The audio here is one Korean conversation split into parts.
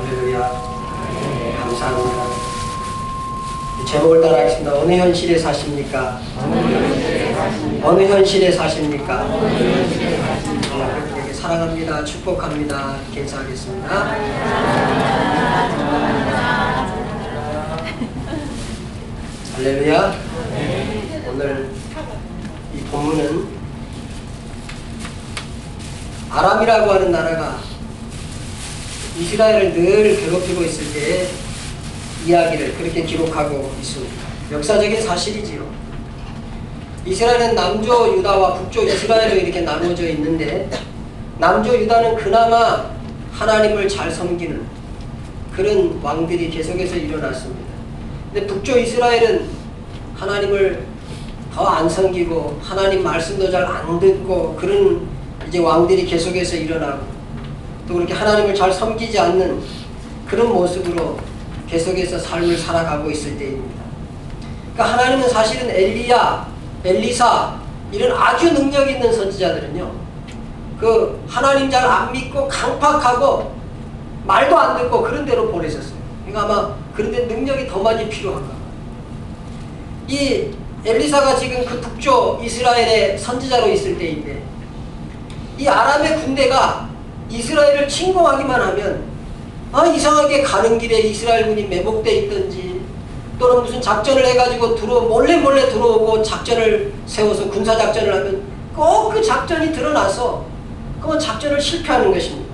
할렐루야. 감사합니다. 제목을 따라하겠습니다. 어느 현실에 사십니까? 어느 현실에 사십니까? 하나님께 사랑합니다. 축복합니다. 이렇게 인사하겠습니다. 할렐루야. 오늘 이 본문은 아람이라고 하는 나라가 이스라엘을 늘 괴롭히고 있을 때의 이야기를 그렇게 기록하고 있습니다. 역사적인 사실이지요. 이스라엘은 남조 유다와 북조 이스라엘로 이렇게 나누어져 있는데, 남조 유다는 그나마 하나님을 잘 섬기는 그런 왕들이 계속해서 일어났습니다. 근데 북조 이스라엘은 하나님을 더 안 섬기고 하나님 말씀도 잘 안 듣고 그런 이제 왕들이 계속해서 일어나고, 또 그렇게 하나님을 잘 섬기지 않는 그런 모습으로 계속해서 삶을 살아가고 있을 때입니다. 그러니까 하나님은 사실은 엘리야, 엘리사 이런 아주 능력 있는 선지자들은요, 그 하나님 잘 안 믿고 강팍하고 말도 안 듣고 그런 데로 보내셨어요. 그러니까 아마 그런데 능력이 더 많이 필요한가 봐요. 이 엘리사가 지금 그 북조 이스라엘의 선지자로 있을 때인데, 이 아람의 군대가 이스라엘을 침공하기만 하면 이상하게 가는 길에 이스라엘군이 매복되어 있든지, 또는 무슨 작전을 해가지고 몰래 들어오고 작전을 세워서 군사작전을 하면 꼭 그 작전이 드러나서 그건 작전을 실패하는 것입니다.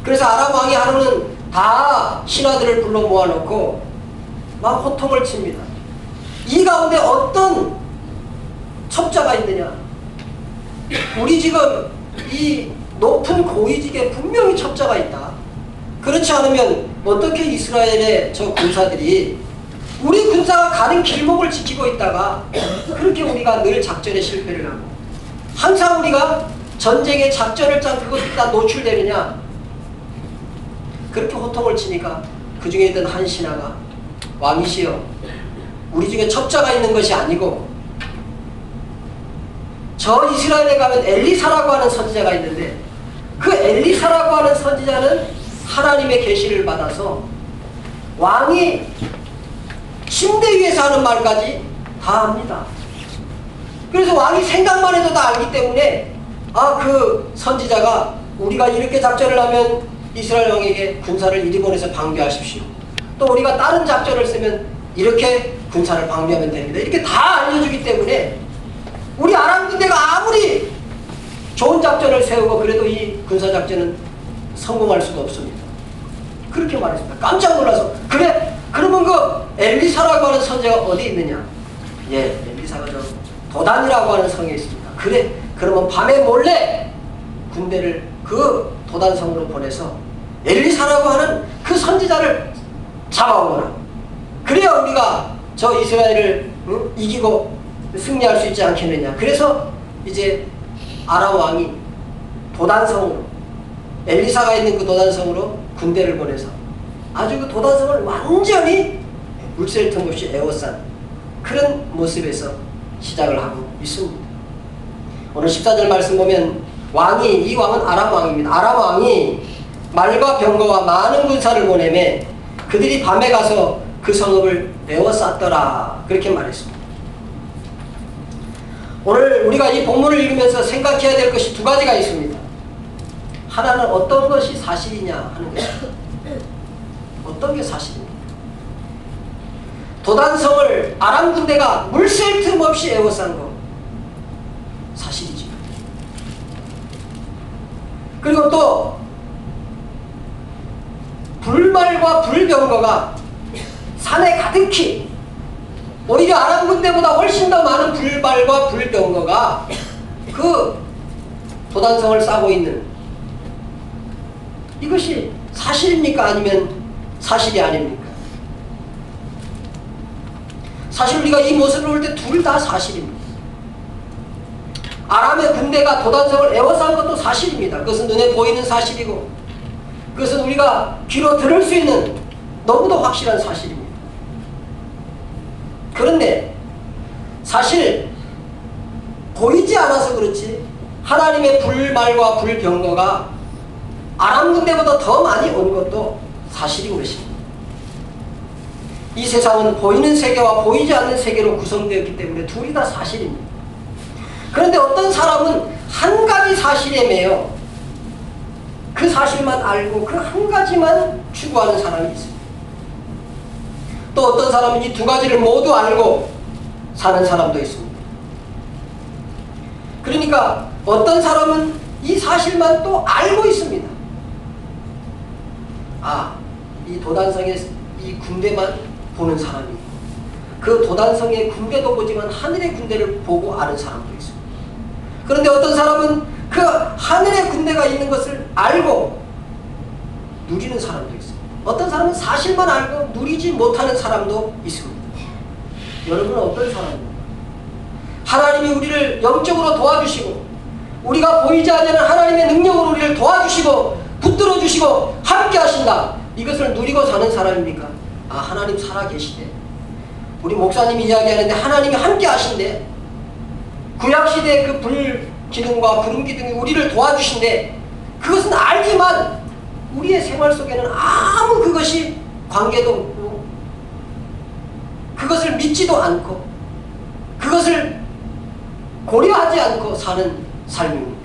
그래서 아람 왕이 하루는 다 신하들을 불러 모아놓고 막 호통을 칩니다. 이 가운데 어떤 첩자가 있느냐? 우리 지금 이 높은 고위직에 분명히 첩자가 있다. 그렇지 않으면 어떻게 이스라엘의 저 군사들이 우리 군사가 가는 길목을 지키고 있다가 그렇게 우리가 늘 작전에 실패를 하고, 항상 우리가 전쟁의 작전을 짠 그것이 다 노출되느냐? 그렇게 호통을 치니까 그 중에 있던 한 신하가, 왕이시여, 우리 중에 첩자가 있는 것이 아니고 저 이스라엘에 가면 엘리사라고 하는 선지자가 있는데, 그 엘리사라고 하는 선지자는 하나님의 계시를 받아서 왕이 침대 위에서 하는 말까지 다 합니다. 그래서 왕이 생각만 해도 다 알기 때문에 그 선지자가 우리가 이렇게 작전을 하면 이스라엘 왕에게 군사를 이리 보내서 방비하십시오. 또 우리가 다른 작전을 쓰면 이렇게 군사를 방비하면 됩니다. 이렇게 다 알려주기 때문에 우리 아람 군대가 아무리 좋은 작전을 세우고 그래도 이 군사작전은 성공할 수가 없습니다. 그렇게 말했습니다. 깜짝 놀라서, 그래? 그러면 그 엘리사라고 하는 선지자가 어디 있느냐? 예, 엘리사가 저 도단이라고 하는 성에 있습니다. 그래? 그러면 밤에 몰래 군대를 그 도단성으로 보내서 엘리사라고 하는 그 선지자를 잡아오거라. 그래야 우리가 저 이스라엘을 이기고 승리할 수 있지 않겠느냐. 그래서 이제 아람 왕이 도단성으로, 엘리사가 있는 그 도단성으로 군대를 보내서 아주 그 도단성을 완전히 물샐 틈 없이 에워싼 그런 모습에서 시작을 하고 있습니다. 오늘 14절 말씀 보면 이 왕은 아람 왕입니다. 아람 왕이 말과 병거와 많은 군사를 보내매 그들이 밤에 가서 그 성읍을 에워쌌더라. 그렇게 말했습니다. 오늘 우리가 이 본문을 읽으면서 생각해야 될 것이 두 가지가 있습니다. 하나는 어떤 것이 사실이냐 하는 것입니다. 어떤 게 사실입니까? 도단성을 아람 군대가 물샐 틈 없이 에워싼 거 사실이죠. 그리고 또 불말과 불병거가 산에 가득히, 오히려 아람 군대보다 훨씬 더 많은 불발과 불병거가 그 도단성을 싸고 있는, 이것이 사실입니까? 아니면 사실이 아닙니까? 사실 우리가 이 모습을 볼 때 둘 다 사실입니다. 아람의 군대가 도단성을 에워싼 것도 사실입니다. 그것은 눈에 보이는 사실이고, 그것은 우리가 귀로 들을 수 있는 너무도 확실한 사실입니다. 그런데 사실 보이지 않아서 그렇지 하나님의 불말과 불병거가 아람 군대보다 더 많이 온 것도 사실인 것입니다. 이 세상은 보이는 세계와 보이지 않는 세계로 구성되었기 때문에 둘이 다 사실입니다. 그런데 어떤 사람은 한 가지 사실에 매여 그 사실만 알고 그 한 가지만 추구하는 사람이 있습니다. 또 어떤 사람은 이 두 가지를 모두 알고 사는 사람도 있습니다. 그러니까 어떤 사람은 이 사실만 또 알고 있습니다. 아, 이 도단성의 이 군대만 보는 사람이 있고 그 도단성의 군대도 보지만 하늘의 군대를 보고 아는 사람도 있습니다. 그런데 어떤 사람은 그 하늘의 군대가 있는 것을 알고 누리는 사람도 있습니다. 어떤 사람은 사실만 알고 누리지 못하는 사람도 있습니다. 여러분은 어떤 사람입니까? 하나님이 우리를 영적으로 도와주시고 우리가 보이지 않는 하나님의 능력으로 우리를 도와주시고 붙들어 주시고 함께 하신다. 이것을 누리고 사는 사람입니까? 아, 하나님 살아계시대. 우리 목사님이 이야기하는데 하나님이 함께 하신대. 구약시대의 그 불기둥과 구름기둥이 우리를 도와주신대. 그것은 알지만 우리의 생활 속에는 아무 그것이 관계도 없고 그것을 믿지도 않고 그것을 고려하지 않고 사는 삶입니다.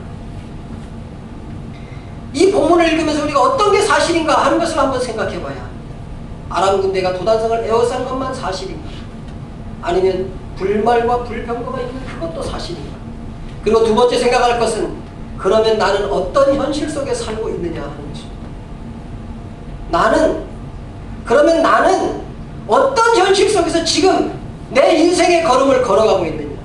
이 본문을 읽으면서 우리가 어떤 게 사실인가 하는 것을 한번 생각해 봐야 아람 군대가 도단성을 에워싼 것만 사실인가? 아니면 불말과 불병거가 있는 그것도 사실인가? 그리고 두 번째 생각할 것은 그러면 나는 어떤 현실 속에 살고 있느냐 하는 것입니다. 그러면 나는 어떤 현실 속에서 지금 내 인생의 걸음을 걸어가고 있느냐?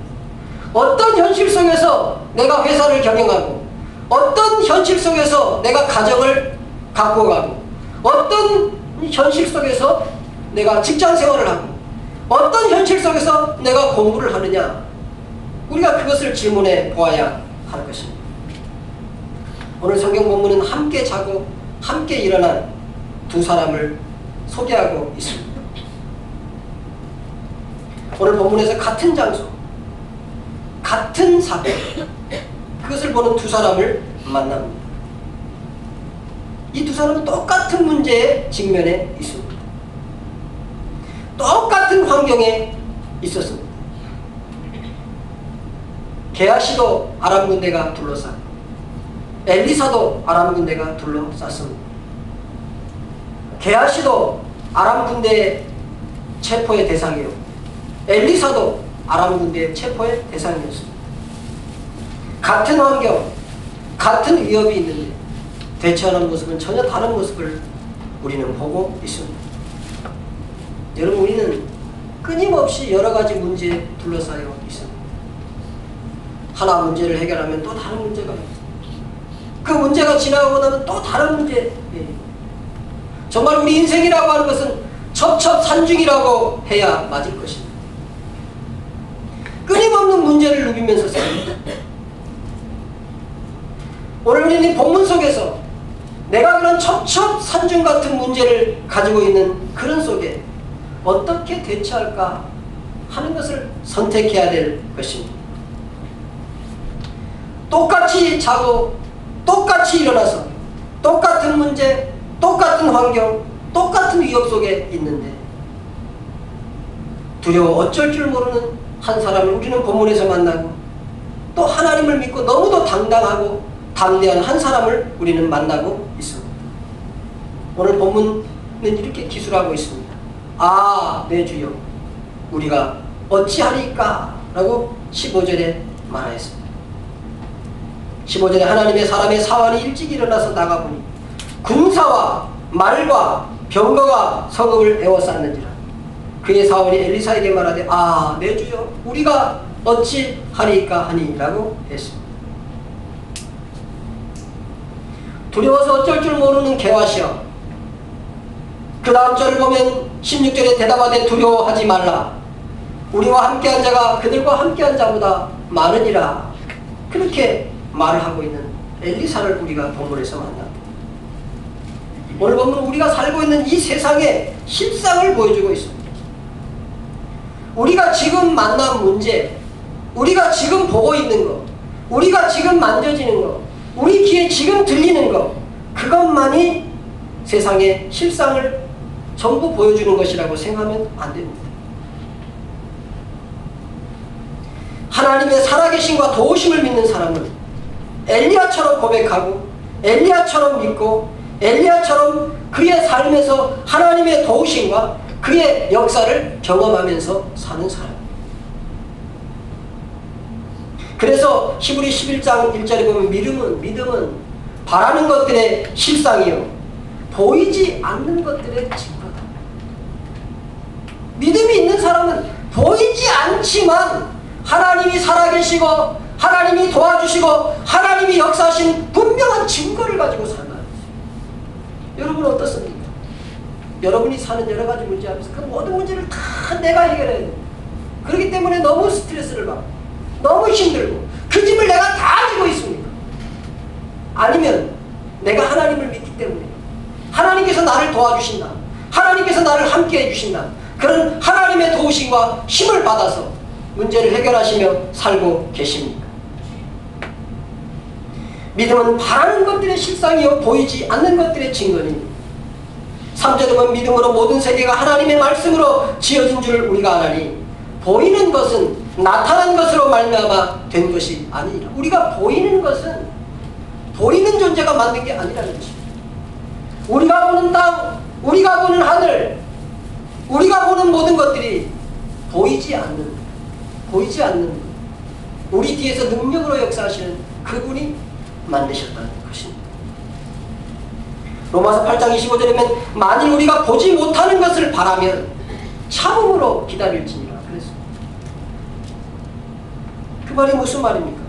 어떤 현실 속에서 내가 회사를 경영하고 어떤 현실 속에서 내가 가정을 갖고 가고 어떤 현실 속에서 내가 직장 생활을 하고 어떤 현실 속에서 내가 공부를 하느냐 우리가 그것을 질문해 보아야 할 것입니다. 오늘 성경 본문은 함께 자고 함께 일어난 두 사람을 소개하고 있습니다. 오늘 본문에서 같은 장소 같은 사건 그것을 보는 두 사람을 만납니다. 이 두 사람은 똑같은 문제에 직면해 있습니다. 똑같은 환경에 있었습니다. 게하시도 아람 군대가 둘러싸고 엘리사도 아람 군대가 둘러쌌습니다. 게하시도 아람 군대의 체포의 대상이요 엘리사도 아람 군대의 체포의 대상이었습니다. 같은 환경, 같은 위협이 있는데 대처하는 모습은 전혀 다른 모습을 우리는 보고 있습니다. 여러분, 우리는 끊임없이 여러 가지 문제에 둘러싸여 있습니다. 하나 문제를 해결하면 또 다른 문제가 있습니다. 그 문제가 지나가고 나면 또 다른 문제. 정말 우리 인생이라고 하는 것은 첩첩산중이라고 해야 맞을 것입니다. 끊임없는 문제를 누비면서 삽니다. 오늘 우리는 이 본문 속에서 내가 그런 첩첩산중 같은 문제를 가지고 있는 그런 속에 어떻게 대처할까 하는 것을 선택해야 될 것입니다. 똑같이 자고 똑같이 일어나서 똑같은 문제, 똑같은 환경, 똑같은 위협 속에 있는데 두려워 어쩔 줄 모르는 한 사람을 우리는 본문에서 만나고 또 하나님을 믿고 너무도 당당하고 담대한 한 사람을 우리는 만나고 있습니다. 오늘 본문은 이렇게 기술하고 있습니다. 아, 내 주여 우리가 어찌하리까? 라고 15절에 말하였습니다. 15절에 하나님의 사람의 사환이 일찍 일어나서 나가보니 군사와 말과 병거가 성읍을 에워쌌는지라. 그의 사원이 엘리사에게 말하되 아, 내 주여 우리가 어찌하리까 하니 라고 했습니다. 두려워서 어쩔 줄 모르는 게하시여. 그 다음 절을 보면 16절에 대답하되 두려워하지 말라. 우리와 함께한 자가 그들과 함께한 자보다 많으니라. 그렇게 말을 하고 있는 엘리사를 우리가 본문에서 만납니다. 오늘 본문은 우리가 살고 있는 이 세상의 실상을 보여주고 있습니다. 우리가 지금 만난 문제, 우리가 지금 보고 있는 것, 우리가 지금 만져지는 것, 우리 귀에 지금 들리는 것, 그것만이 세상의 실상을 전부 보여주는 것이라고 생각하면 안 됩니다. 하나님의 살아계심과 도우심을 믿는 사람은 엘리야처럼 고백하고 엘리야처럼 믿고 엘리야처럼 그의 삶에서 하나님의 도우심과 그의 역사를 경험하면서 사는 사람. 그래서 히브리 11장 1절에 보면 믿음은 바라는 것들의 실상이요 보이지 않는 것들의 증거다. 믿음이 있는 사람은 보이지 않지만 하나님이 살아계시고 하나님이 도와주시고 하나님이 역사하신 분명한 증거를 가지고 산다. 여러분 어떻습니까? 여러분이 사는 여러 가지 문제 앞에서 그 모든 문제를 다 내가 해결해야 돼. 그렇기 때문에 너무 스트레스를 받고 너무 힘들고 그 짐을 내가 다 지고 있습니까? 아니면 내가 하나님을 믿기 때문에 하나님께서 나를 도와주신다. 하나님께서 나를 함께 해주신다. 그런 하나님의 도우심과 힘을 받아서 문제를 해결하시며 살고 계십니까? 믿음은 바라는 것들의 실상이요 보이지 않는 것들의 증거입니다. 3절에 보면 믿음으로 모든 세계가 하나님의 말씀으로 지어진 줄 우리가 아나니 보이는 것은 나타난 것으로 말미암아 된 것이 아니라 우리가 보이는 것은 보이는 존재가 만든 게 아니라는 것입니다. 우리가 보는 땅, 우리가 보는 하늘, 우리가 보는 모든 것들이 보이지 않는 우리 뒤에서 능력으로 역사하시는 그분이 만드셨다는 것입니다. 로마서 8장 25절에 보면 만일 우리가 보지 못하는 것을 바라면 참음으로 기다릴지니라 그랬습니다. 그 말이 무슨 말입니까?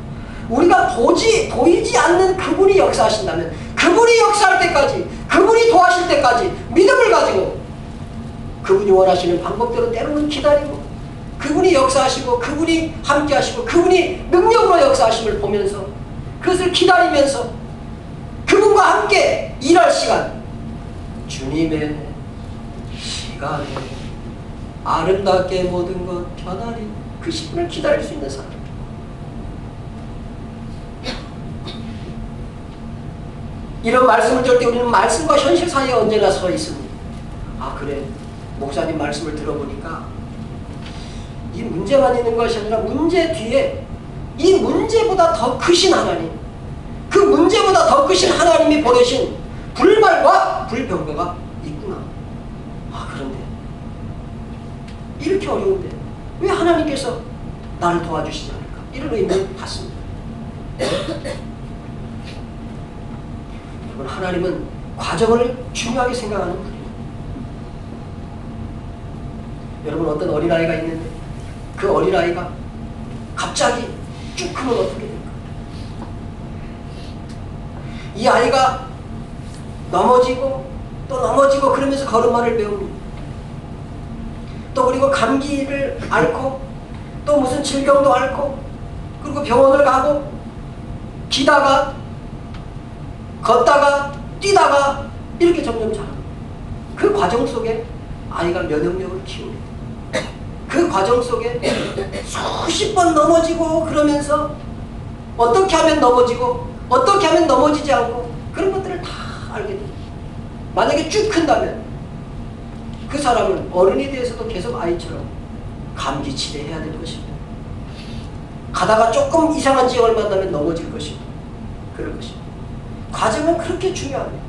우리가 보이지 않는 그분이 역사하신다면 그분이 역사할 때까지 그분이 도와실 때까지 믿음을 가지고 그분이 원하시는 방법대로 때로는 기다리고 그분이 역사하시고 그분이 함께 하시고 그분이 능력으로 역사하심을 보면서 그것을 기다리면서 그분과 함께 일할 시간 주님의 시간에 아름답게 모든 것 편안히 그 시간을 기다릴 수 있는 사람. 이런 말씀을 줄 때 우리는 말씀과 현실 사이에 언제나 서 있습니다. 아 그래 목사님 말씀을 들어보니까 이 문제만 있는 것이 아니라 문제 뒤에 이 문제보다 더 크신 하나님 그 문제보다 더 크신 하나님이 보내신 불말과 불병거가 있구나. 아 그런데 이렇게 어려운데 왜 하나님께서 나를 도와주시지 않을까 이런 의미를 갖습니다. 여러분 하나님은 과정을 중요하게 생각하는 분이에요. 여러분 어떤 어린아이가 있는데 그 어린아이가 갑자기 쭉 크면 어떻게 될까? 이 아이가 넘어지고 또 넘어지고 그러면서 걸음마를 배웁니다. 또 그리고 감기를 앓고 또 무슨 질병도 앓고 그리고 병원을 가고 기다가 걷다가 뛰다가 이렇게 점점 자랍니다. 그 과정 속에 아이가 면역력을 키웁니다. 그 과정 속에 수십 번 넘어지고 그러면서 어떻게 하면 넘어지고 어떻게 하면 넘어지지 않고 그런 것들을 다 알게 됩니다. 만약에 쭉 큰다면 그 사람은 어른이 돼서도 계속 아이처럼 감기 치료해야 될 것입니다. 가다가 조금 이상한 지역을 만나면 넘어질 것입니다. 그럴 것입니다. 과정은 그렇게 중요합니다.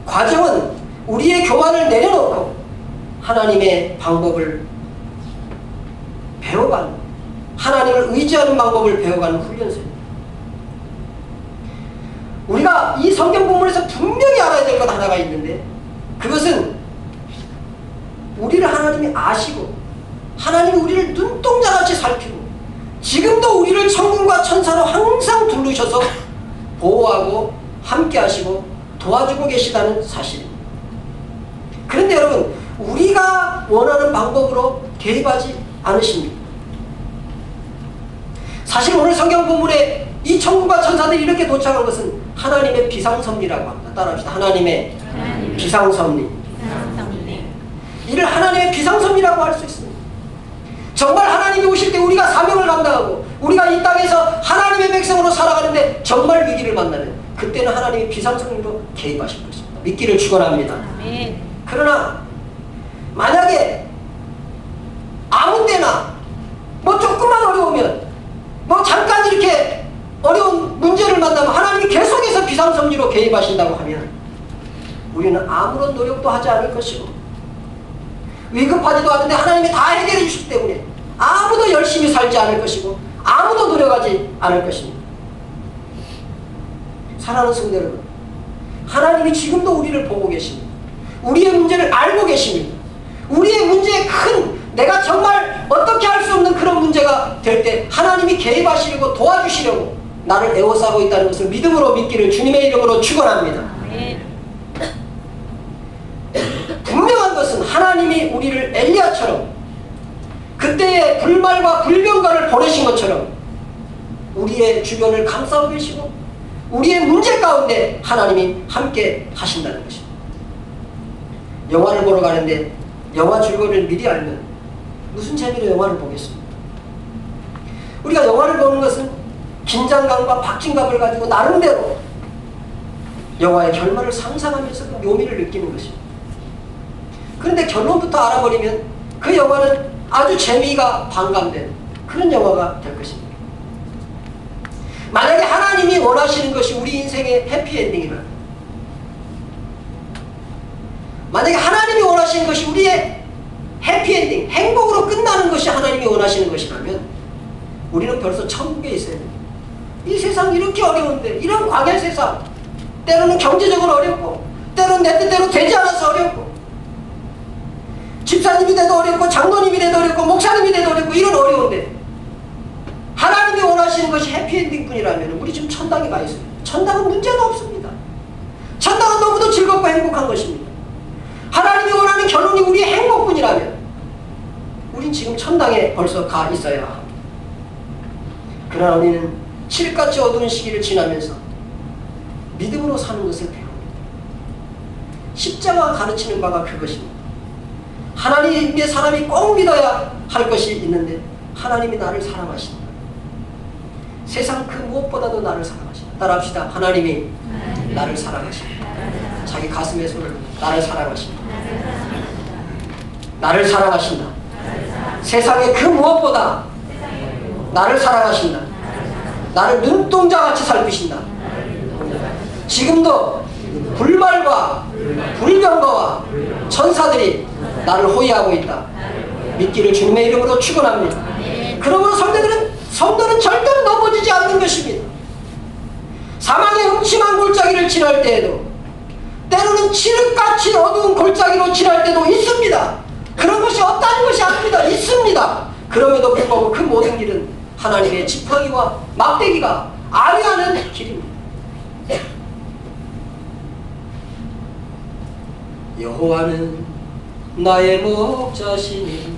과정은 우리의 교만을 내려놓고 하나님의 방법을 배워가는 하나님을 의지하는 방법을 배워가는 훈련소입니다. 우리가 이 성경 본문에서 분명히 알아야 될 것 하나가 있는데 그것은 우리를 하나님이 아시고 하나님이 우리를 눈동자같이 살피고 지금도 우리를 천군과 천사로 항상 두르셔서 보호하고 함께 하시고 도와주고 계시다는 사실입니다. 그런데 여러분 우리가 원하는 방법으로 개입하지 않으십니까? 사실 오늘 성경 본문에 이 천군과 천사들이 이렇게 도착한 것은 하나님의 비상섭리라고 합니다. 따라합시다. 하나님의 비상섭리. 이를 하나님의 비상섭리라고 할 수 있습니다. 정말 하나님이 오실 때 우리가 사명을 감당하고 우리가 이 땅에서 하나님의 백성으로 살아가는데 정말 위기를 만나면 그때는 하나님이 비상섭리로 개입하실 것입니다. 믿기를 축원합니다. 아멘. 그러나 만약에 아무 때나 뭐 조금만 어려우면 뭐 잠깐 이렇게 어려운 문제를 만나면 하나님이 계속해서 비상섭리로 개입하신다고 하면 우리는 아무런 노력도 하지 않을 것이고 위급하지도 않은데 하나님이 다 해결해 주시기 때문에 아무도 열심히 살지 않을 것이고 아무도 노력하지 않을 것입니다. 사랑하는 성도 여러분, 하나님이 지금도 우리를 보고 계십니다. 우리의 문제를 알고 계십니다. 우리의 문제에 큰 내가 정말 어떻게 할 수 없는 그런 문제가 될 때 하나님이 개입하시려고 도와주시려고 나를 애워싸고 있다는 것을 믿음으로 믿기를 주님의 이름으로 축원합니다. 아멘. 분명한 것은 하나님이 우리를 엘리야처럼 그때의 불말과 불병거를 보내신 것처럼 우리의 주변을 감싸고 계시고 우리의 문제 가운데 하나님이 함께 하신다는 것입니다. 영화를 보러 가는데 영화 줄거리를 미리 알면 무슨 재미로 영화를 보겠습니까? 우리가 영화를 보는 것은 긴장감과 박진감을 가지고 나름대로 영화의 결말을 상상하면서 그 묘미를 느끼는 것입니다. 그런데 결론부터 알아버리면 그 영화는 아주 재미가 반감된 그런 영화가 될 것입니다. 만약에 하나님이 원하시는 것이 우리 인생의 해피엔딩이라면, 만약에 하나님이 원하시는 것이 우리의 해피엔딩, 행복으로 끝나는 것이 하나님이 원하시는 것이라면 우리는 벌써 천국에 있어야 됩니다. 이 세상 이렇게 어려운데, 이런 광야 세상, 때로는 경제적으로 어렵고 때로는 내 뜻대로 되지 않아서 어렵고 집사님이 돼도 어렵고 장로님이 돼도 어렵고 목사님이 돼도 어렵고 이런 어려운데 하나님이 원하시는 것이 해피엔딩 뿐이라면 우리 지금 천당에 가 있어요. 천당은 문제가 없습니다. 천당은 너무도 즐겁고 행복한 것입니다. 하나님이 원하는 결론이 우리의 행복뿐이라면 우린 지금 천당에 벌써 가 있어야 합니다. 그러나 우리는 칠같이 어두운 시기를 지나면서 믿음으로 사는 것을 배웁니다. 십자가가 가르치는 바가 그것입니다. 하나님의 사람이 꼭 믿어야 할 것이 있는데 하나님이 나를 사랑하신다. 세상 그 무엇보다도 나를 사랑하신다. 따라합시다. 하나님이 나를 사랑하신다. 자기 가슴에 손을 나를 사랑하신다. 나를 사랑하신다. 세상의 그 무엇보다 나를 사랑하신다. 나를 눈동자같이 살피신다. 지금도 불말과 불병거와 천사들이 나를 호위하고 있다. 믿기를 주님의 이름으로 축원합니다. 그러므로 성도는 절대로 넘어지지 않는 것입니다. 사망의 음침한 골짜기를 지날 때에도 때로는 칠흑같이 어두운 골짜기로 지날 때도 있습니다. 그런 것이 없다는 것이 아닙니다. 있습니다. 그럼에도 불구하고 그 모든 길은 하나님의 지팡이와 막대기가 아뢰하는 길입니다. 여호와는 나의 목자시니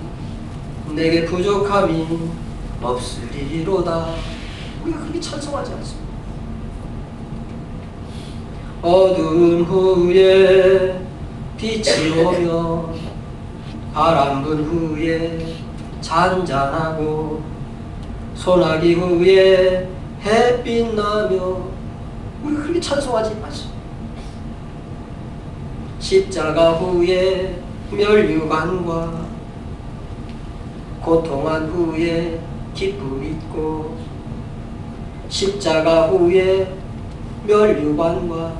내게 부족함이 없으리로다. 우리가 그렇게 찬송하지 않습니다. 어두운 후에 빛이 오며 바람 분 후에 잔잔하고 소나기 후에 햇빛 나며 우리가 그렇게 찬송하지 않습니다. 십자가 후에 멸류관과 고통한 후에 기쁨 있고 십자가 후에 멸류관과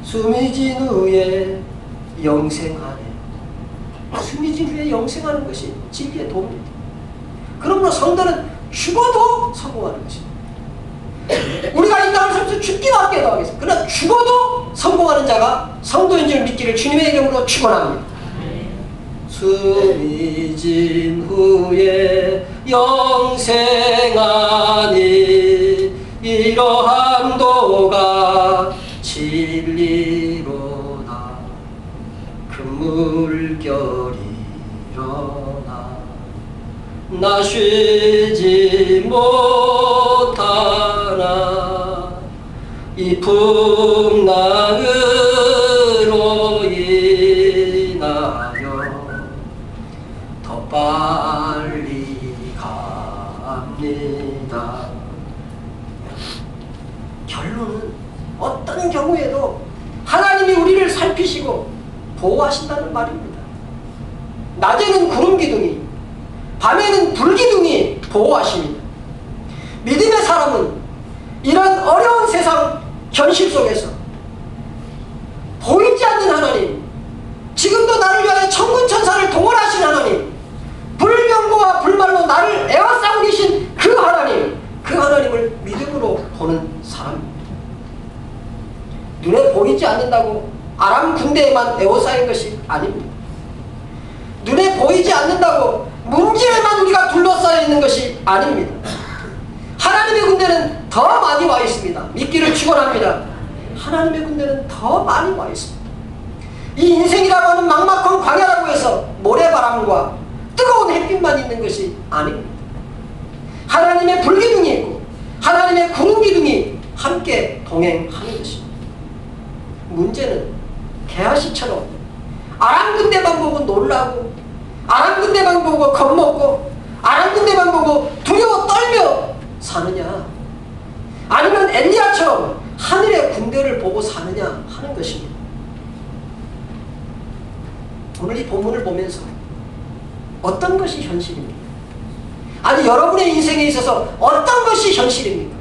숨이 진 후에 영생하네. 숨이 진 후에 영생하는 것이 진리의 도입니다. 그러므로 성도는 죽어도 성공하는 것입니다. 우리가 이 땅을 살면서 죽기밖에도 하겠습니다. 그러나 죽어도 성공하는 자가 성도인 줄 믿기를 주님의 이름으로 축원합니다. 숨이 진 후에 영생하니 이러한 도가 진리로다. 그 물결이 일어나 나 쉬지 못하나 이 풍랑으로 인하여 더 빨리 갑니다. 결론은 어떤 경우에도 하나님의 하나님이 우리를 살피시고 보호하신다는 말입니다. 낮에는 구름 기둥이, 밤에는 불 기둥이 보호하십니다. 믿음의 사람은 이런 어려운 세상 현실 속에서 보이지 않는 하나님, 지금도 나를 위하여 천군 천사를 동원하신 하나님, 불경고와 불말로 나를 에워싸고 계신 그 하나님, 그 하나님을 믿음으로 보는 사람입니다. 눈에 보이지 않는다고 아람 군대에만 에워싸인 것이 아닙니다. 눈에 보이지 않는다고 문제에만 우리가 둘러싸여 있는 것이 아닙니다. 하나님의 군대는 더 많이 와 있습니다. 믿기를 축원합니다. 하나님의 군대는 더 많이 와 있습니다. 이 인생이라고 하는 막막한 광야라고 해서 모래바람과 뜨거운 햇빛만 있는 것이 아닙니다. 하나님의 불기둥이 있고 하나님의 구름기둥이 함께 동행하는 것입니다. 문제는 게하시처럼 아람 군대만 보고 놀라고, 아람 군대만 보고 겁먹고, 아람 군대만 보고 두려워 떨며 사느냐, 아니면 엘리야처럼 하늘의 군대를 보고 사느냐 하는 것입니다. 오늘 이 본문을 보면서 어떤 것이 현실입니까? 아니, 여러분의 인생에 있어서 어떤 것이 현실입니까?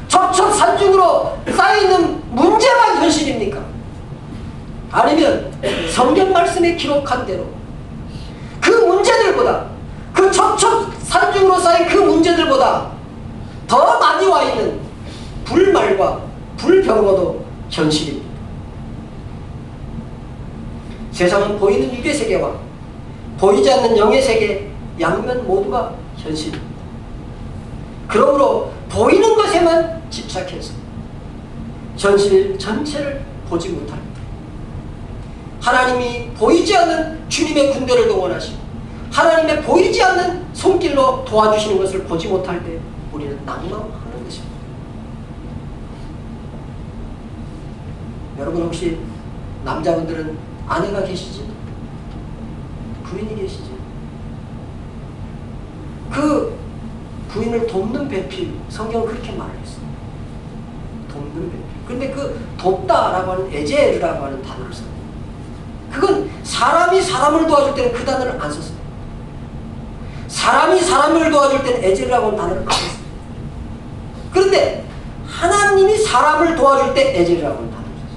첩첩산중으로 쌓여있는 문제만 현실입니까? 아니면 성경 말씀에 기록한 대로 그 문제들보다, 그 첩첩산중으로 쌓인 그 문제들보다 더 많이 와 있는 불말과 불병거도 현실입니다. 세상은 보이는 육의 세계와 보이지 않는 영의 세계 양면 모두가 현실입니다. 그러므로 보이는 것에만 집착해서 현실 전체를 보지 못합니다. 하나님이 보이지 않는 주님의 군대를 동원하시고 하나님의 보이지 않는 손길로 도와주시는 것을 보지 못할 때 우리는 낭망하는 것입니다. 여러분, 혹시 남자분들은 아내가 계시지? 부인이 계시지? 그 부인을 돕는 배필, 성경은 그렇게 말했어요. 돕는 배필. 근데 그 돕다라고 하는 에제르라고 하는 단어를 써요. 그건 사람이 사람을 도와줄 때는 그 단어를 안 썼어요. 사람이 사람을 도와줄 때는 에제르라고 하는 단어를 안 썼어요. 그런데 하나님이 사람을 도와줄 때 에제르라고 하는 단어를 썼어요.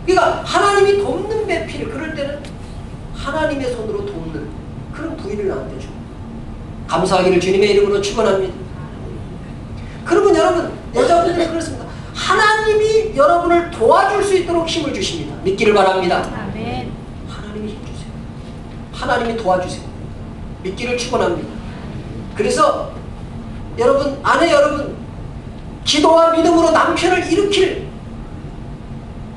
그러니까 하나님이 돕는 배필, 그럴 때는 하나님의 손으로 돕는 그런 부인을 나한테 줍니다. 감사하기를 주님의 이름으로 축원합니다. 그러면 여러분, 여자분들은 그렇습니다. 하나님이 여러분을 도와줄 수 있도록 힘을 주십니다. 믿기를 바랍니다. 아멘. 하나님이 힘 주세요. 하나님이 도와주세요. 믿기를 축원합니다. 그래서 여러분, 아내 여러분, 기도와 믿음으로 남편을 일으킬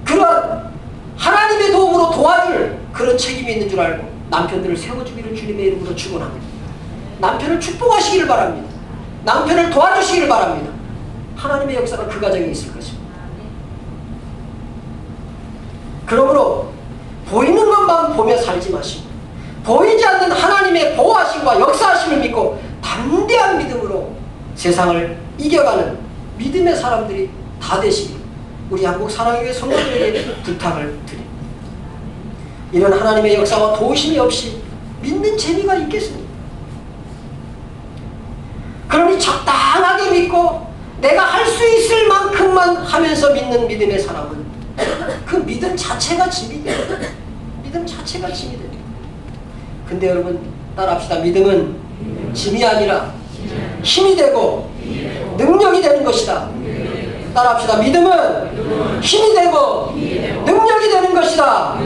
그런 하나님의 도움으로 도와줄 그런 책임이 있는 줄 알고 남편들을 세워주기를 주님의 이름으로 축원합니다. 남편을 축복하시기를 바랍니다. 남편을 도와주시기를 바랍니다. 하나님의 역사가 그 가정에 있을 것입니다. 그러므로 보이는 것만 보며 살지 마시고 보이지 않는 하나님의 보호하심과 역사하심을 믿고 담대한 믿음으로 세상을 이겨가는 믿음의 사람들이 다 되시길 우리 한국 사랑교회 성도들에게 부탁을 드립니다. 이런 하나님의 역사와 도우심이 없이 믿는 재미가 있겠습니까? 그러니 적당하게 믿고 내가 할 수 있을 만큼만 하면서 믿는 믿음의 사람은 그 믿음 자체가 짐이 돼요. 믿음 자체가 짐이 돼요. 근데 여러분, 따라합시다. 믿음은 짐이 아니라 힘이 되고 능력이 되는 것이다. 따라합시다. 믿음은 힘이 되고 능력이 되는 것이다.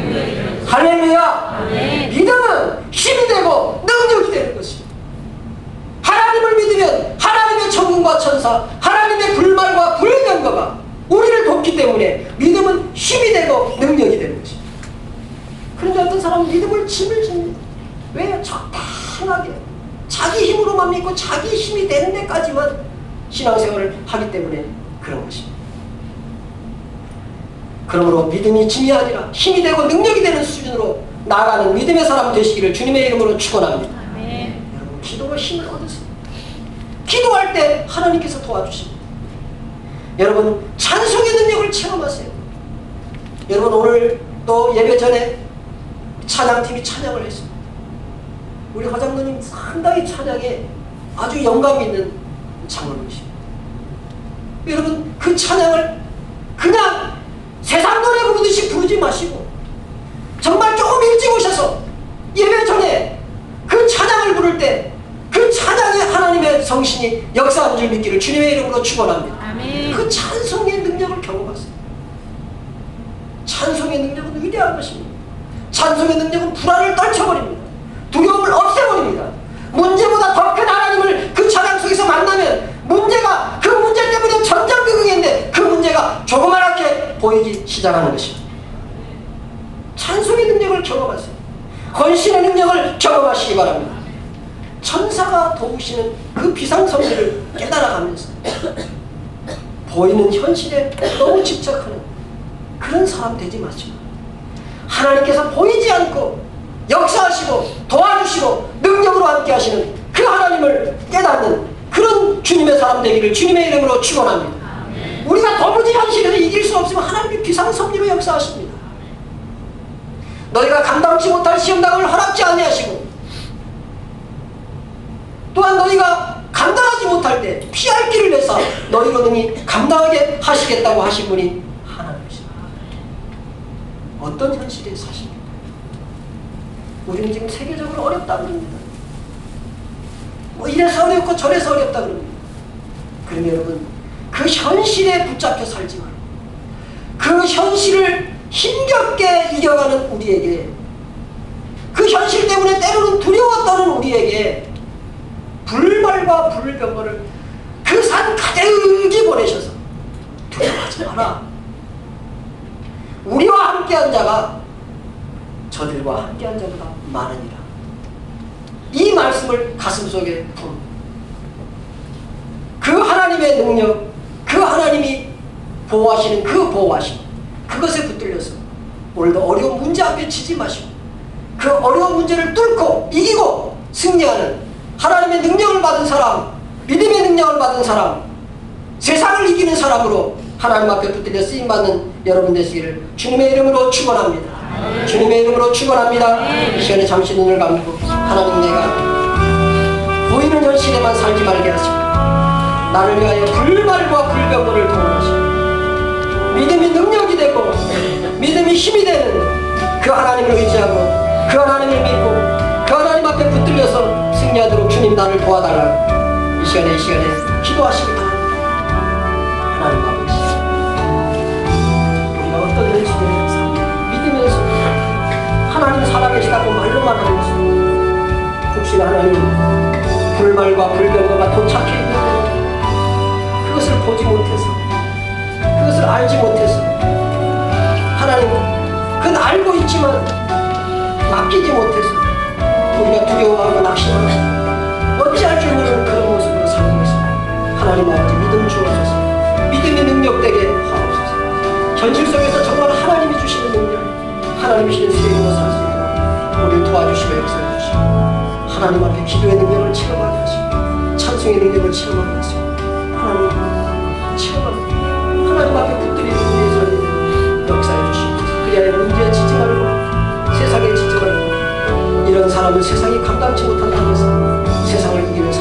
할렐루야. 믿음은 힘이 되고 능력이 되는 것입니다. 하나님을 믿으면 하나님의 천군과 천사, 하나님의 불말과 불경거가 우리를 돕기 때문에 믿음은 힘이 되고 능력이 되는 것입니다. 그런데 어떤 사람은 믿음을 짐을 집니다. 왜? 적당하게 자기 힘으로만 믿고 자기 힘이 되는 데까지만 신앙생활을 하기 때문에 그런 것입니다. 그러므로 믿음이 짐이 아니라 힘이 되고 능력이 되는 수준으로 나아가는 믿음의 사람 되시기를 주님의 이름으로 축원합니다. 여러분, 기도로 힘을 얻으세요. 기도할 때 하나님께서 도와주십니다. 여러분, 찬송의 능력을 체험하세요. 여러분, 오늘 또 예배 전에 찬양팀이 찬양을 했습니다. 우리 화장로님 상당히 찬양에 아주 영감 있는 장로님이십니다. 여러분, 그 찬양을 그냥 세상 노래 부르듯이 부르지 마시고 정말 조금 일찍 오셔서 예배 전에 그 찬양을 부를 때 그 찬양에 하나님의 성신이 역사하는 줄 믿기를 주님의 이름으로 축원합니다. 아멘. 그 찬송의 능력을 경험하세요. 찬송의 능력은 위대한 것입니다. 찬송의 능력은 불안을 떨쳐버립니다. 두려움을 없애버립니다. 문제보다 더 큰 하나님을 그 찬양 속에서 만나면 문제가 그 문제 때문에 전전긍긍했는데 그 문제가 조그맣게 보이기 시작하는 것입니다. 찬송의 능력을 경험하세요. 헌신의 능력을 경험하시기 바랍니다. 천사가 도우시는 그 비상성질을 깨달아가면서 보이는 현실에 너무 집착하는 그런 사람 되지 마시고 하나님께서 보이지 않고 역사하시고 도와주시고 능력으로 함께 하시는 그 하나님을 깨닫는 그런 주님의 사람 되기를 주님의 이름으로 축원합니다. 우리가 도무지 현실에서 이길 수 없으면 하나님이 비상섭리로 역사하십니다. 너희가 감당치 못할 시험당을 허락지 아니하시고 또한 너희가 감당하지 못할 때 피할 길을 내서 너희로 능히 감당하게 하시겠다고 하신 분이 하나님이십니다. 어떤 현실에 사십니까? 우리는 지금 세계적으로 어렵다 그럽니다. 뭐 이래서 어렵고 저래서 어렵다 그럽니다. 그러면 여러분, 그 현실에 붙잡혀 살지 말고 그 현실을 힘겹게 이겨가는 우리에게, 그 현실 때문에 때로는 두려워 떠는 우리에게 불말과 불병거를 그 산 가득히 보내셔서 두려워하지 마라. 우리와 함께한 자가 저들과 함께한 자보다 많으니라. 이 말씀을 가슴속에 품. 그 하나님의 능력, 그 하나님이 보호하시는 그 보호하심, 그것에 붙들려서 오늘도 어려운 문제 앞에 치지 마시고 그 어려운 문제를 뚫고 이기고 승리하는 하나님의 능력을 받은 사람, 믿음의 능력을 받은 사람, 세상을 이기는 사람으로 하나님 앞에 붙들려 쓰임받는 여러분 되시기를 주님의 이름으로 축원합니다. 주님의 이름으로 축원합니다. 이 시간에 잠시 눈을 감고 하나님, 내가 보이는 현실에만 살지 말게 하시고 나를 위하여 불말과 불병거를 동원하시고 믿음이 능력이 되고 믿음이 힘이 되는 그 하나님을 의지하고 그 하나님을 믿고 그 하나님 앞에 붙들려서 승리하도록 주님 나를 도와달라고 이 시간에 기도하시기 바랍니다. 하나님 아버지, 우리가 어떤 현실에 믿으면서 하나님 살아계시다고 말로만 하면서 혹시 하나님 불말과 불병거가 도착해 있는데 그것을 보지 못해서, 그것을 알지 못해서 하나님, 그건 알고 있지만 맡기지 못해서 우리가 두려워하고 낙심하고 어찌할 줄 모르는 그런 모습으로 살고 있습니다. 하나님 아버지, 믿음 주옵소서. 믿음의 능력되게 하옵소서. 현실 속에서 정말 하나님이 주시는 능력, 하나님이 주시는 수행으로 살 수 있도록 우리를 도와주시고 역사해 주시고 하나님 앞에 기도의 능력을 체험하게 하시고 찬송의 능력을 체험하게 하시고 하나님 체험하게 하나님 앞에 붙들리는 우리의 삶을 역사해 주시옵소서. 그리하여 문제에 지지 말고 세상에 지지 말고 이런 사람은 세상이 감당치 못한다고 해서 세상을 이기는